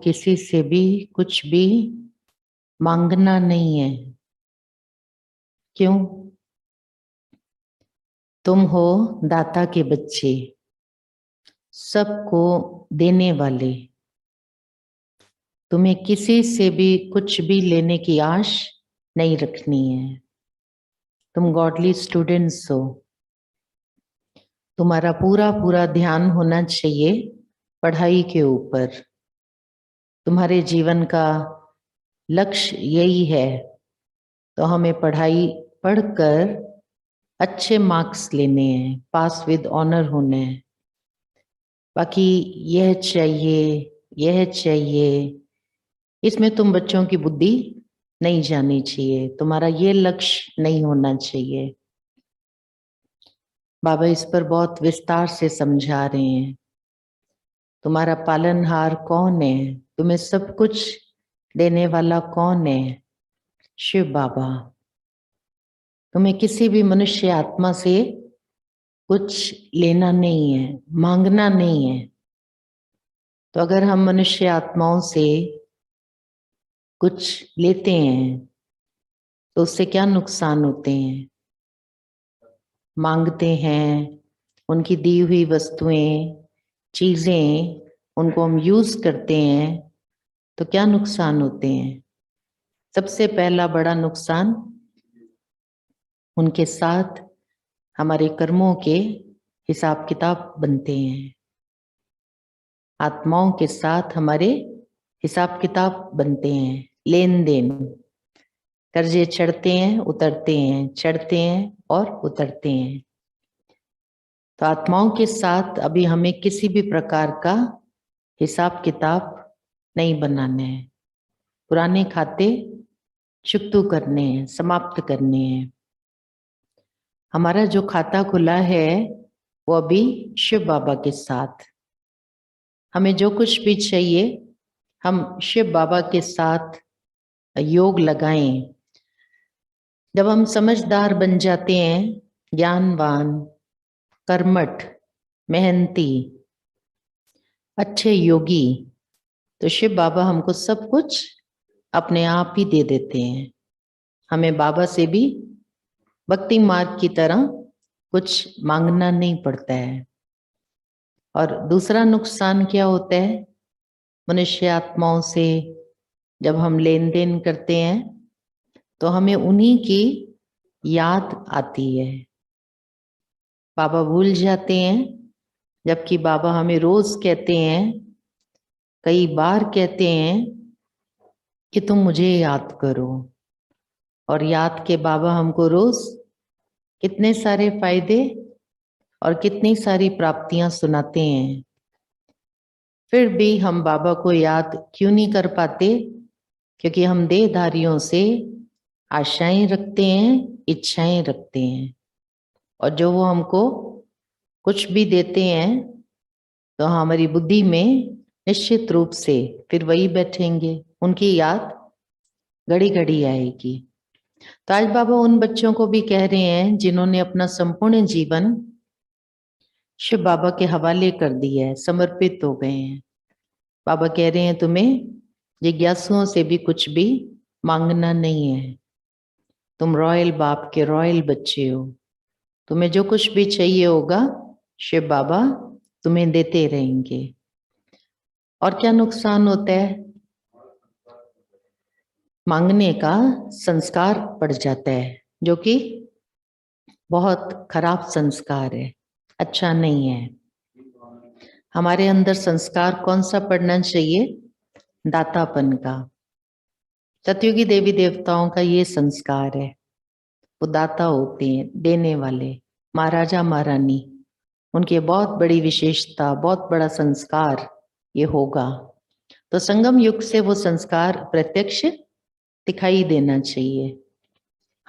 किसी से भी कुछ भी मांगना नहीं है। क्यों? तुम हो दाता के बच्चे, सबको देने वाले। तुम्हें किसी से भी कुछ भी लेने की आश नहीं रखनी है। तुम गॉडली स्टूडेंट्स हो। तुम्हारा पूरा पूरा ध्यान होना चाहिए पढ़ाई के ऊपर। तुम्हारे जीवन का लक्ष्य यही है, तो हमें पढ़ाई पढ़कर अच्छे मार्क्स लेने हैं, पास विद ऑनर होना है। बाकी यह चाहिए, यह चाहिए, इसमें तुम बच्चों की बुद्धि नहीं जानी चाहिए। तुम्हारा ये लक्ष्य नहीं होना चाहिए। बाबा इस पर बहुत विस्तार से समझा रहे हैं। तुम्हारा पालनहार कौन है? तुम्हें सब कुछ देने वाला कौन है? शिव बाबा। तुम्हें किसी भी मनुष्य आत्मा से कुछ लेना नहीं है, मांगना नहीं है। तो अगर हम मनुष्य आत्माओं से कुछ लेते हैं तो उससे क्या नुकसान होते हैं? मांगते हैं, उनकी दी हुई वस्तुएं, चीजें, उनको हम यूज करते हैं तो क्या नुकसान होते हैं? सबसे पहला बड़ा नुकसान, उनके साथ हमारे कर्मों के हिसाब किताब बनते हैं। आत्माओं के साथ हमारे हिसाब किताब बनते हैं, लेन देन। कर्जे चढ़ते हैं, उतरते हैं, चढ़ते हैं और उतरते हैं। तो आत्माओं के साथ अभी हमें किसी भी प्रकार का हिसाब किताब नहीं बनाने हैं। पुराने खाते चुकतू करने हैं, समाप्त करने हैं। हमारा जो खाता खुला है वो अभी शिव बाबा के साथ। हमें जो कुछ भी चाहिए हम शिव बाबा के साथ योग लगाएं। जब हम समझदार बन जाते हैं, ज्ञानवान, कर्मठ, मेहनती, अच्छे योगी, तो शिव बाबा हमको सब कुछ अपने आप ही दे देते हैं। हमें बाबा से भी भक्ति मार्ग की तरह कुछ मांगना नहीं पड़ता है। और दूसरा नुकसान क्या होता है? मनुष्य आत्माओं से जब हम लेन देन करते हैं तो हमें उन्हीं की याद आती है। बाबा भूल जाते हैं, जबकि बाबा हमें रोज कहते हैं, कई बार कहते हैं कि तुम मुझे याद करो। और याद के बाबा हमको रोज कितने सारे फायदे और कितनी सारी प्राप्तियां सुनाते हैं। फिर भी हम बाबा को याद क्यों नहीं कर पाते? क्योंकि हम देहधारियों से आशाएं रखते हैं, इच्छाएं रखते हैं। और जो वो हमको कुछ भी देते हैं तो हमारी बुद्धि में निश्चित रूप से फिर वही बैठेंगे, उनकी याद घड़ी घड़ी आएगी। तो आज बाबा उन बच्चों को भी कह रहे हैं जिन्होंने अपना संपूर्ण जीवन शिव बाबा के हवाले कर दिया है, समर्पित हो गए हैं। बाबा कह रहे हैं तुम्हें जिज्ञासुओं से भी कुछ भी मांगना नहीं है। तुम रॉयल बाप के रॉयल बच्चे हो। तुम्हें जो कुछ भी चाहिए होगा शिव बाबा तुम्हें देते रहेंगे। और क्या नुकसान होता है? मांगने का संस्कार पड़ जाता है, जो कि बहुत खराब संस्कार है, अच्छा नहीं है। हमारे अंदर संस्कार कौन सा पड़ना चाहिए? दातापन का। सतयुगी देवी देवताओं का ये संस्कार है। वो दाता होते हैं, देने वाले, महाराजा महारानी। उनकी बहुत बड़ी विशेषता, बहुत बड़ा संस्कार ये होगा। तो संगम युग से वो संस्कार प्रत्यक्ष दिखाई देना चाहिए।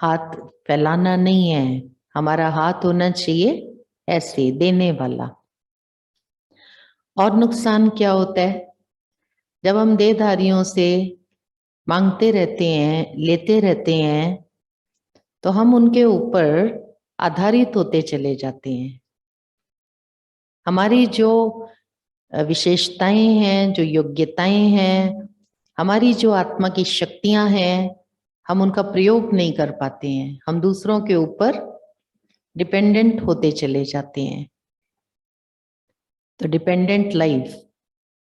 हाथ फैलाना नहीं है, हमारा हाथ होना चाहिए ऐसे देने वाला। और नुकसान क्या होता है? जब हम देहधारियों से मांगते रहते हैं, लेते रहते हैं, तो हम उनके ऊपर आधारित होते चले जाते हैं। हमारी जो विशेषताएं हैं, जो योग्यताएं हैं, हमारी जो आत्मा की शक्तियां हैं, हम उनका प्रयोग नहीं कर पाते हैं। हम दूसरों के ऊपर डिपेंडेंट होते चले जाते हैं। तो डिपेंडेंट लाइफ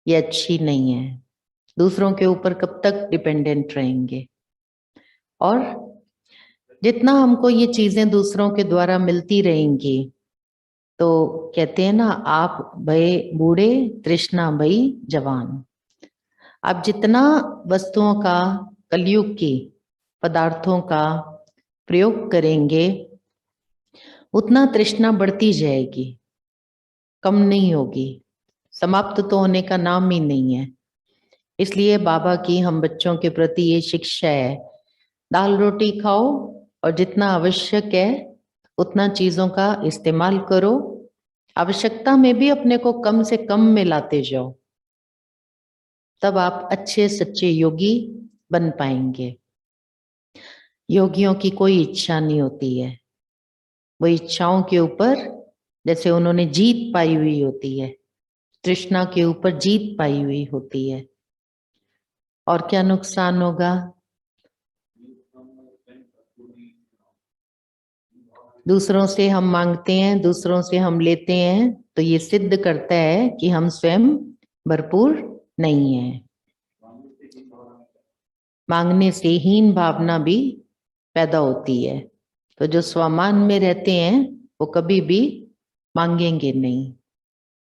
ये अच्छी नहीं है। दूसरों के ऊपर कब तक डिपेंडेंट रहेंगे? और जितना हमको ये चीजें दूसरों के द्वारा मिलती रहेंगी, तो कहते हैं ना, आप भये बूढ़े तृष्णा भई जवान। आप जितना वस्तुओं का, कलयुग की पदार्थों का प्रयोग करेंगे, उतना तृष्णा बढ़ती जाएगी, कम नहीं होगी। समाप्त तो होने का नाम ही नहीं है। इसलिए बाबा की हम बच्चों के प्रति ये शिक्षा है, दाल रोटी खाओ और जितना आवश्यक है उतना चीजों का इस्तेमाल करो। आवश्यकता में भी अपने को कम से कम में लाते जाओ, तब आप अच्छे सच्चे योगी बन पाएंगे। योगियों की कोई इच्छा नहीं होती है, वो इच्छाओं के ऊपर जैसे उन्होंने जीत पाई हुई होती है, तृष्णा के ऊपर जीत पाई हुई होती है। और क्या नुकसान होगा? दूसरों से हम मांगते हैं, दूसरों से हम लेते हैं, तो ये सिद्ध करता है कि हम स्वयं भरपूर नहीं है। मांगने से हीन भावना भी पैदा होती है। तो जो स्वमान में रहते हैं वो कभी भी मांगेंगे नहीं।